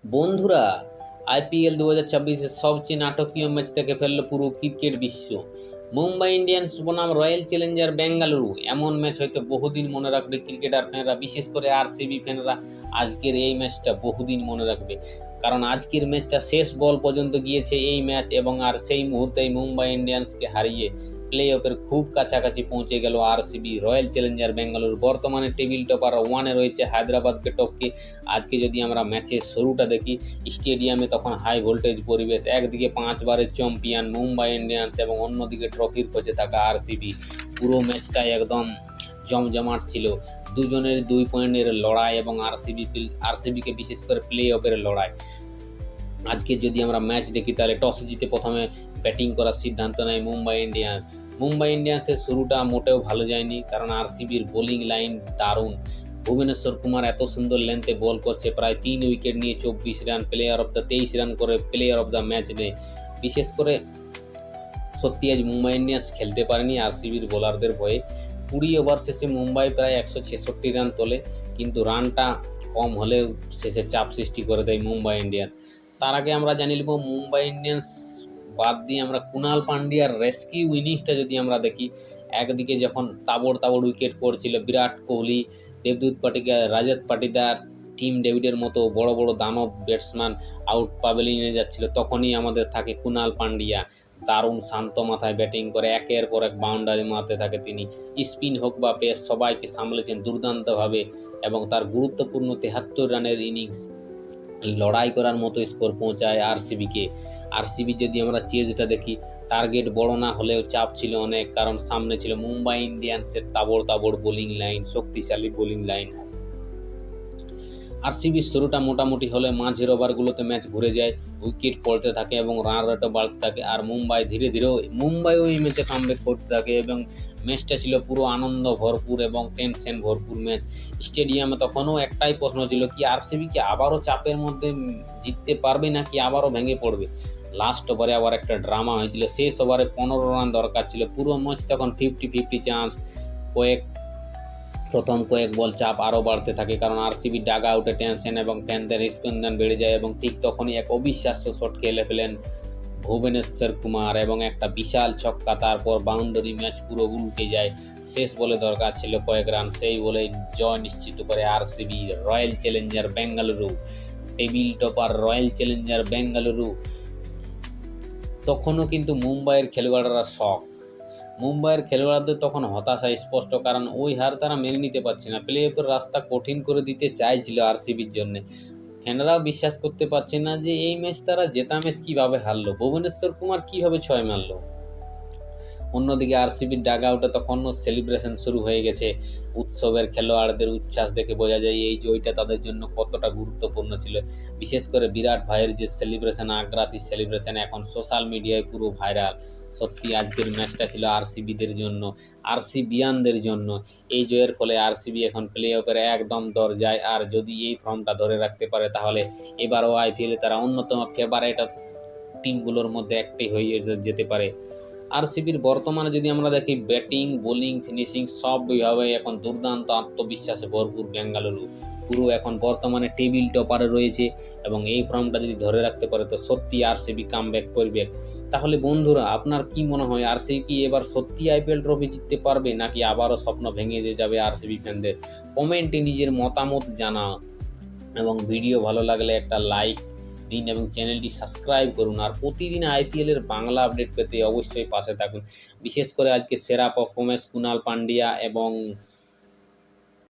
বন্ধুরা, আইপিএল 2024-এর সবচেয়ে নাটকীয় ম্যাচ থেকে ফেলল পুরো ক্রিকেট বিশ্ব। মুম্বাই ইন্ডিয়ান্স বনাম রয়্যাল চ্যালেঞ্জার বেঙ্গালুরু। এমন ম্যাচ হয়তো বহুদিন মনে রাখবে ক্রিকেটার ফ্যানরা, বিশেষ করে আরসিবি ফ্যানরা। আজকের এই ম্যাচটা বহুদিন মনে রাখবে, কারণ আজকের ম্যাচটা শেষ বল পর্যন্ত গিয়েছে এই ম্যাচ, এবং আর সেই মুহূর্তেই মুম্বাই ইন্ডিয়ান্সকে হারিয়ে প্লে অফের খুব কাছাকাছি পৌঁছে গেল আরসিবি। রয়্যাল চ্যালেঞ্জার বেঙ্গালুরু বর্তমানে টেবিল টপার 1-এ রয়েছে হায়দ্রাবাদকে টপকে। আজকে যদি আমরা ম্যাচের শুরুটা দেখি, স্টেডিয়ামে তখন হাই ভোল্টেজ পরিবেশ। একদিকে 5 বারের চ্যাম্পিয়ন মুম্বাই ইন্ডিয়ান্স এবং অন্যদিকে ট্রফির খোঁজে থাকা আরসিবি। পুরো ম্যাচটাই একদম জমজমাট ছিল, দুজনের 2 পয়েন্টের লড়াই এবং আরসিবিকে বিশেষ করে প্লে অফের লড়াই। আজকে যদি আমরা ম্যাচ দেখি তাহলে টস জিতে প্রথমে ব্যাটিং করার সিদ্ধান্ত নেয় মুম্বাই ইন্ডিয়ান্সের শুরুটা মোটেও ভালো যায়নি, কারণ আরসিবির বোলিং লাইন দারুণ। ভুবনেশ্বর কুমার এত সুন্দর লেন্থে বল করছে, প্রায় 3 উইকেট নিয়ে 24 run, player of the 23 run করে প্লেয়ার অফ দ্য ম্যাচ নেয়। বিশেষ করে সত্যি আজ মুম্বাই ইন্ডিয়ান্স খেলতে পারেনি আরসিবির বোলারদের ভয়ে। 20 ওভার শেষে মুম্বাই প্রায় 166 রান তোলে, কিন্তু রানটা কম হলেও শেষে চাপ সৃষ্টি করে দেয় মুম্বাই ইন্ডিয়ান্স। তার আগে আমরা জানি নেব মুম্বাই ইন্ডিয়ান্স বাদ দিয়ে আমরা কুনাল পান্ডিয়ার রেস্কিউ ইনিংসটা যদি আমরা দেখি। একদিকে যখন তাবড় উইকেট পড়ছিল বিরাট কোহলি, দেবদূত পাটিদার, রাজত পাটিদার, টিম ডেভিডের মতো বড় বড় দানব ব্যাটসম্যান আউট প্যাভিলিয়নে যাচ্ছিল, তখনই আমাদের থাকে কুনাল পান্ডিয়া। দারুণ শান্ত মাথায় ব্যাটিং করে একের পর এক বাউন্ডারি মারতে থাকে তিনি। স্পিন হোক বা পেস সবাইকে সামলেছেন দুর্দান্তভাবে, এবং তার গুরুত্বপূর্ণ 73 রানের ইনিংস লড়াই করার মতো স্কোর পৌঁছায় আরসিবিকে। আরসিবি যদি আমরা চেজটা দেখি, টার্গেট বড় না হলেও চাপ ছিল অনেক, কারণ সামনে ছিল মুম্বাই ইন্ডিয়ান্সের তাবড় বোলিং লাইন, শক্তিশালী বোলিং লাইন। আরসিবির শুরুটা মোটামুটি হলে মাঝের ওভারগুলোতে ম্যাচ ঘুরে যায়, উইকেট পড়তে থাকে এবং রান রেটও বাড়তে থাকে, আর মুম্বাইও এই ম্যাচে কামব্যাক করতে থাকে, এবং ম্যাচটা ছিল পুরো আনন্দ ভরপুর এবং টেনশন ভরপুর ম্যাচ। স্টেডিয়ামে তখনও একটাই প্রশ্ন ছিল, কি আরসিবি কি আবারও চাপের মধ্যে জিততে পারবে নাকি আবারও ভেঙে পড়বে। লাস্ট ওভারে আবার একটা ড্রামা হয়েছিল, শেষ ওভারে 15 রান দরকার ছিল। পুরো ম্যাচ তখন 50-50 চান্স। প্রথম কয়েক বল চাপ আরও বাড়তে থাকে, কারণ আরসিবি ডাগ আউটে টেনশন এবং ফ্যানদের স্পন্দন বেড়ে যায়, এবং ঠিক তখনই এক অবিশ্বাস্য শট খেলে ফেলেন ভুবনেশ্বর কুমার এবং একটা বিশাল ছক্কা। তারপর বাউন্ডারি, ম্যাচ পুরো উল্টে যায়। শেষ বলে দরকার ছিল কয়েক রান, সেই বলে জয় নিশ্চিত করে RCB. Royal Challenger Bengaluru, table topper royal Challenger Bengaluru. তখনও কিন্তু মুম্বাইয়ের খেলোয়াড়রা মুম্বাইয়ের খেলোয়াড়দের তখন হতাশা স্পষ্ট, কারণ ওই হার তারা মেনে নিতে পারছে না। প্লে অফের রাস্তা কঠিন করে দিতে চাইছিল আরসিবির জন্য। ফ্যানরাও বিশ্বাস করতে পারছে না যে এই ম্যাচ তারা জেতা ম্যাচ কীভাবে হারলো, ভুবনেশ্বর কুমার কীভাবে 6 মারল। অন্যদিকে আরসিবির ডাগ আউটে তখনও সেলিব্রেশন শুরু হয়ে গেছে। উৎসবের খেলোয়াড়দের উচ্ছ্বাস দেখে বোঝা যায় এই জয়টা তাদের জন্য কতটা গুরুত্বপূর্ণ ছিল। বিশেষ করে বিরাট ভাইয়ের যে সেলিব্রেশন, আগ্রাসী সেলিব্রেশন, এখন সোশ্যাল মিডিয়ায় পুরো ভাইরাল। সত্যি আজকের ম্যাচটা ছিল আরসিবিদের জন্য, আরসিবিয়ানদের জন্য। এই জয়ের ফলে আরসিবি এখন প্লে অফের একদম দরজায়, আর যদি এই ফর্মটা ধরে রাখতে পারে তাহলে এবারও আইপিএলে তারা অন্যতম ফেভারিট টিমগুলোর মধ্যে একটি হয়ে যেতে পারে। আরসিবির বর্তমানে যদি আমরা দেখি, ব্যাটিং, বোলিং, ফিনিশিং সবভাবে এখন দুর্দান্ত আত্মবিশ্বাসে ভরপুর বেঙ্গালুরু। পুরো এখন বর্তমানে টেবিল টপারে রয়েছে, এবং এই ফর্মটা যদি ধরে রাখতে পারে তো সত্যি আরসিবি কামব্যাক করবে। তাহলে বন্ধুরা, আপনার কি মনে হয়, আরসিবি কি এবার সত্যি আইপিএল ট্রফি জিততে পারবে, নাকি আবারও স্বপ্ন ভেঙে যাবে আরসিবি ফ্যানদের? কমেন্টে নিজের মতামত জানাও, এবং ভিডিও ভালো লাগলে একটা লাইক দিন এবং চ্যানেলটি সাবস্ক্রাইব করুন। আর প্রতিদিন আইপিএলের বাংলা আপডেট পেতে অবশ্যই পাশে থাকুন। বিশেষ করে আজকে সেরা পারফরমেন্স কুনাল পান্ডিয়া এবং